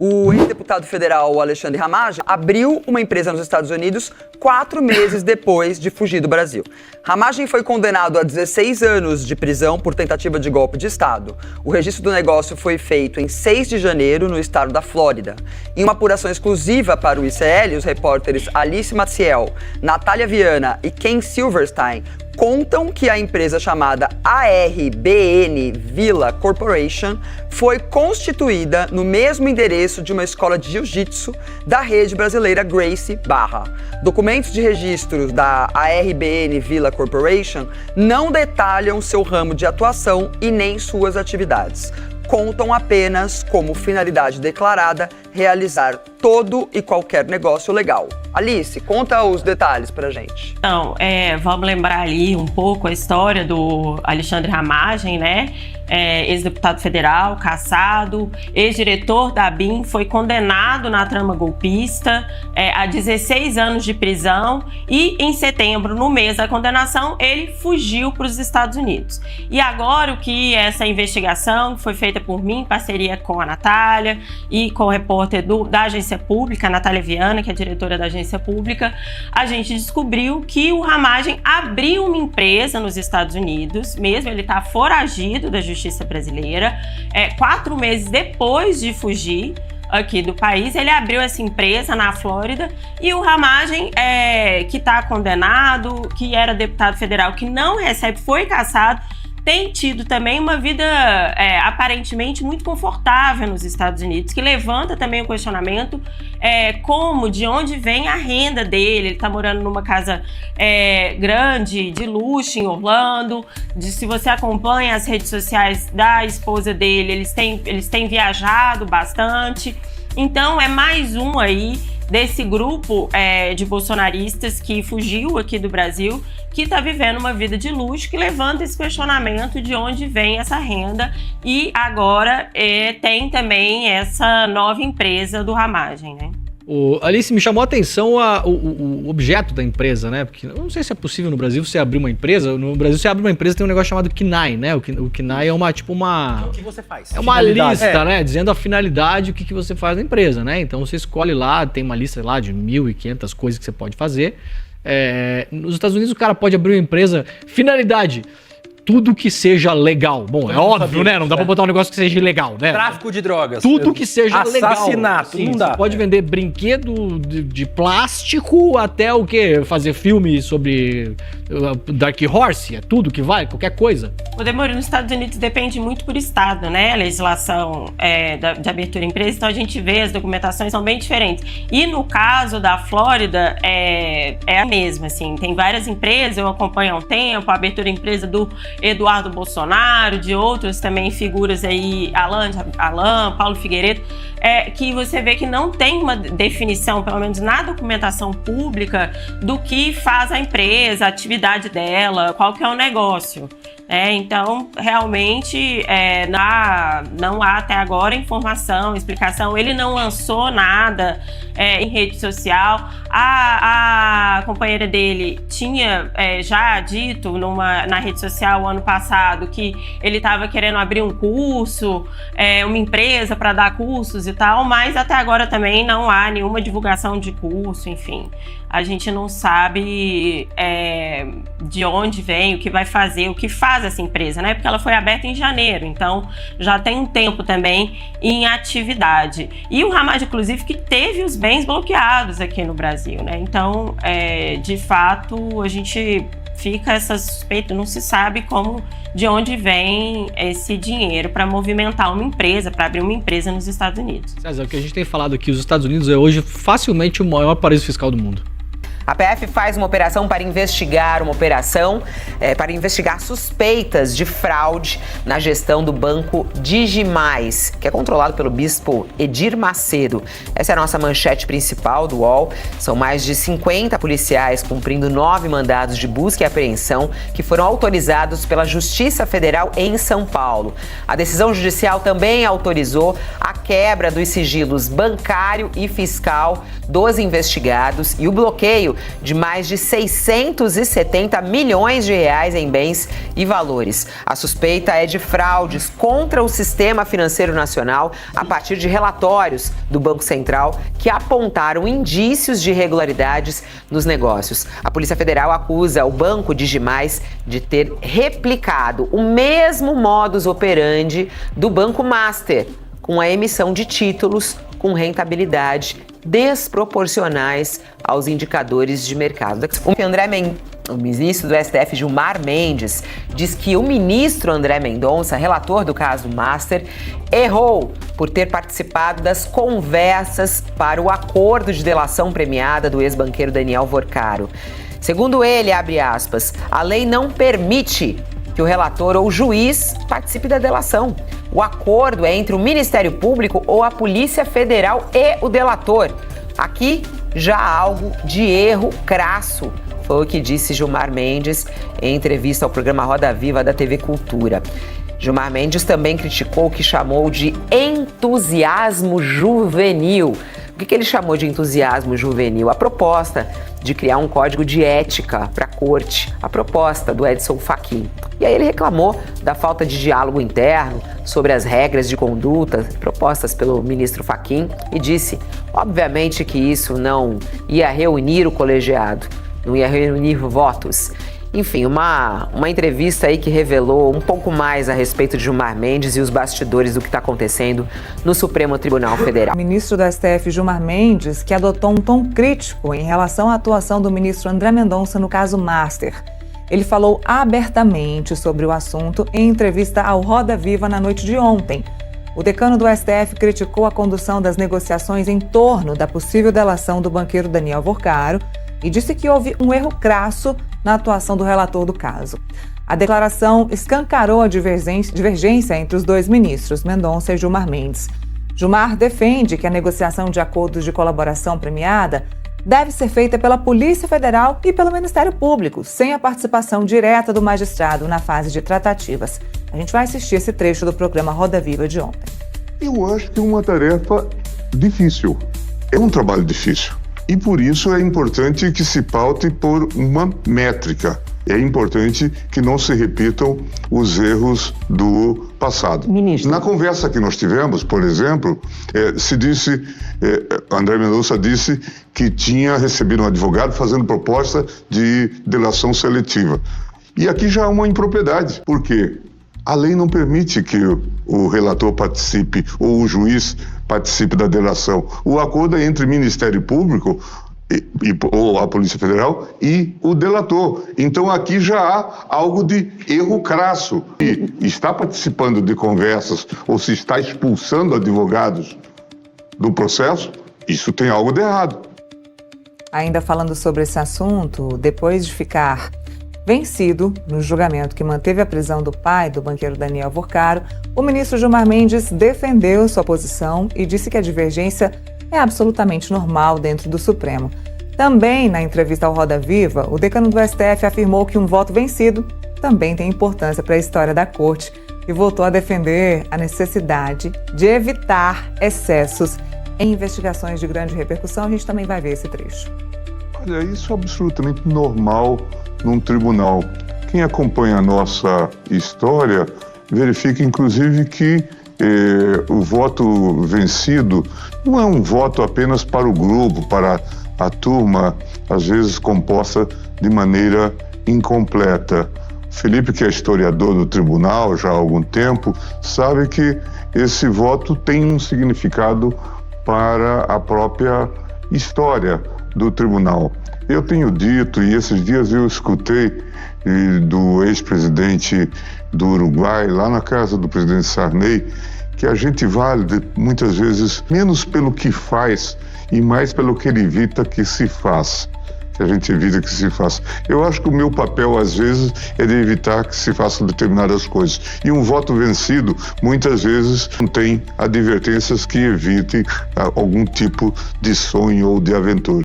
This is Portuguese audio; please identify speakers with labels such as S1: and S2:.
S1: O ex-deputado federal Alexandre Ramagem abriu uma empresa nos Estados Unidos 4 meses depois de fugir do Brasil. Ramagem foi condenado a 16 anos de prisão por tentativa de golpe de Estado. O registro do negócio foi feito em 6 de janeiro no estado da Flórida. Em uma apuração exclusiva para o ICL, os repórteres Alice Maciel, Natália Viana e Ken Silverstein contam que a empresa chamada ARBN Villa Corporation foi constituída no mesmo endereço de uma escola de jiu-jitsu da rede brasileira Gracie Barra. Documentos de registro da ARBN Villa Corporation não detalham seu ramo de atuação e nem suas atividades. Contam apenas como finalidade declarada realizar todo e qualquer negócio legal. Alice, conta os detalhes pra gente.
S2: Então, vamos lembrar ali um pouco a história do Alexandre Ramagem, né? Ex-deputado federal, cassado, ex-diretor da ABIN, foi condenado na trama golpista a 16 anos de prisão e em setembro, no mês da condenação, ele fugiu para os Estados Unidos. E agora o que essa investigação foi feita por mim, em parceria com a Natália e com o repórter da Agência Pública, a Natália Viana, que é diretora da Agência Pública, a gente descobriu que o Ramagem abriu uma empresa nos Estados Unidos, mesmo ele está foragido da Justiça brasileira, 4 meses depois de fugir aqui do país, ele abriu essa empresa na Flórida e o Ramagem, que está condenado, que era deputado federal, que não recebe, foi cassado, tem tido também uma vida aparentemente muito confortável nos Estados Unidos, que levanta também o questionamento de onde vem a renda dele. Ele está morando numa casa grande, de luxo, em Orlando. Se você acompanha as redes sociais da esposa dele, eles têm viajado bastante. Então é mais um aí desse grupo de bolsonaristas que fugiu aqui do Brasil, que está vivendo uma vida de luxo, que levanta esse questionamento de onde vem essa renda. E agora tem também essa nova empresa do Ramagem, né?
S3: Alice, me chamou a atenção o objeto da empresa, né? Porque eu não sei se é possível no Brasil você abrir uma empresa. No Brasil, você abre uma empresa, tem um negócio chamado KNAI, né? O KNAI é uma...
S4: O que você faz?
S3: É uma lista, né? Dizendo a finalidade, o que você faz na empresa, né? Então você escolhe lá, tem uma lista lá de 1.500 coisas que você pode fazer. Nos Estados Unidos, o cara pode abrir uma empresa, finalidade... Tudo que seja legal. Bom, é óbvio, né? Não dá pra botar um negócio que seja ilegal, né?
S4: Tráfico de drogas.
S3: Tudo que seja legal.
S4: Assassinato,
S3: sim,
S4: não dá.
S3: Você pode vender brinquedo de plástico até o quê? Fazer filme sobre Dark Horse, é tudo que vai, qualquer coisa.
S2: O Demônio nos Estados Unidos depende muito por estado, né? A legislação de abertura de empresa, então a gente vê as documentações são bem diferentes. E no caso da Flórida, é a mesma, assim. Tem várias empresas, eu acompanho há um tempo, a abertura de empresa do Eduardo Bolsonaro, de outras também figuras aí, Alan, Paulo Figueiredo, que você vê que não tem uma definição, pelo menos na documentação pública, do que faz a empresa, a atividade dela, qual que é o negócio. Então, realmente, não há até agora informação, explicação. Ele não lançou nada em rede social. A companheira dele tinha já dito na rede social ano passado que ele estava querendo abrir um curso, uma empresa para dar cursos e tal, mas até agora também não há nenhuma divulgação de curso, enfim. A gente não sabe de onde vem, o que vai fazer, o que faz essa empresa, né? Porque ela foi aberta em janeiro, então já tem um tempo também em atividade. E o Ramagem, inclusive, que teve os bens bloqueados aqui no Brasil, né? Então, de fato, a gente fica essa suspeita, não se sabe de onde vem esse dinheiro para movimentar uma empresa, para abrir uma empresa nos Estados Unidos.
S3: César, o que a gente tem falado aqui, os Estados Unidos é hoje facilmente o maior paraíso fiscal do mundo.
S5: A PF faz uma operação para investigar suspeitas de fraude na gestão do banco Digimais, que é controlado pelo bispo Edir Macedo. Essa é a nossa manchete principal do UOL. São mais de 50 policiais cumprindo 9 mandados de busca e apreensão que foram autorizados pela Justiça Federal em São Paulo. A decisão judicial também autorizou a quebra dos sigilos bancário e fiscal dos investigados e o bloqueio de mais de 670 milhões de reais em bens e valores. A suspeita é de fraudes contra o sistema financeiro nacional a partir de relatórios do Banco Central que apontaram indícios de irregularidades nos negócios. A Polícia Federal acusa o Banco Digimais de ter replicado o mesmo modus operandi do Banco Master, com a emissão de títulos com rentabilidade desproporcionais aos indicadores de mercado. O ministro do STF, Gilmar Mendes, diz que o ministro André Mendonça, relator do caso Master, errou por ter participado das conversas para o acordo de delação premiada do ex-banqueiro Daniel Vorcaro. Segundo ele, abre aspas, a lei não permite que o relator ou o juiz participe da delação. O acordo é entre o Ministério Público ou a Polícia Federal e o delator. Aqui já há algo de erro crasso, foi o que disse Gilmar Mendes em entrevista ao programa Roda Viva da TV Cultura. Gilmar Mendes também criticou o que chamou de entusiasmo juvenil. O que ele chamou de entusiasmo juvenil? A proposta de criar um código de ética para a corte, a proposta do Edson Fachin. E aí ele reclamou da falta de diálogo interno sobre as regras de conduta propostas pelo ministro Fachin e disse, obviamente, que isso não ia reunir o colegiado, não ia reunir votos. Enfim, uma entrevista aí que revelou um pouco mais a respeito de Gilmar Mendes e os bastidores do que está acontecendo no Supremo Tribunal Federal.
S6: O ministro do STF, Gilmar Mendes, que adotou um tom crítico em relação à atuação do ministro André Mendonça no caso Master. Ele falou abertamente sobre o assunto em entrevista ao Roda Viva na noite de ontem. O decano do STF criticou a condução das negociações em torno da possível delação do banqueiro Daniel Vorcaro e disse que houve um erro crasso na atuação do relator do caso. A declaração escancarou a divergência entre os dois ministros, Mendonça e Gilmar Mendes. Gilmar defende que a negociação de acordos de colaboração premiada deve ser feita pela Polícia Federal e pelo Ministério Público, sem a participação direta do magistrado na fase de tratativas. A gente vai assistir esse trecho do programa Roda Viva de ontem.
S7: Eu acho que é uma tarefa difícil. É um trabalho difícil. E por isso é importante que se paute por uma métrica. É importante que não se repitam os erros do passado. Ministro. Na conversa que nós tivemos, por exemplo, André Mendonça disse que tinha recebido um advogado fazendo proposta de delação seletiva. E aqui já há uma impropriedade, porque a lei não permite que o relator participe ou o juiz participe da delação. O acordo é entre o Ministério Público ou a Polícia Federal e o delator. Então aqui já há algo de erro crasso. E está participando de conversas ou se está expulsando advogados do processo, isso tem algo de errado.
S6: Ainda falando sobre esse assunto, depois de ficar vencido no julgamento que manteve a prisão do pai do banqueiro Daniel Vorcaro, o ministro Gilmar Mendes defendeu sua posição e disse que a divergência é absolutamente normal dentro do Supremo. Também, na entrevista ao Roda Viva, o decano do STF afirmou que um voto vencido também tem importância para a história da Corte e voltou a defender a necessidade de evitar excessos em investigações de grande repercussão. A gente também vai ver esse trecho.
S7: Olha, isso é absolutamente normal num tribunal. Quem acompanha a nossa história verifica, inclusive, que o voto vencido não é um voto apenas para o grupo, para a turma, às vezes composta de maneira incompleta. Felipe, que é historiador do tribunal já há algum tempo, sabe que esse voto tem um significado para a própria história do tribunal. Eu tenho dito, e esses dias eu escutei do ex-presidente do Uruguai, lá na casa do presidente Sarney, que a gente vale muitas vezes menos pelo que faz e mais pelo que ele evita que se faz. Que a gente evita que se faça. Eu acho que o meu papel, às vezes, é de evitar que se façam determinadas coisas. E um voto vencido, muitas vezes, não tem advertências que evitem algum tipo de sonho ou de aventura.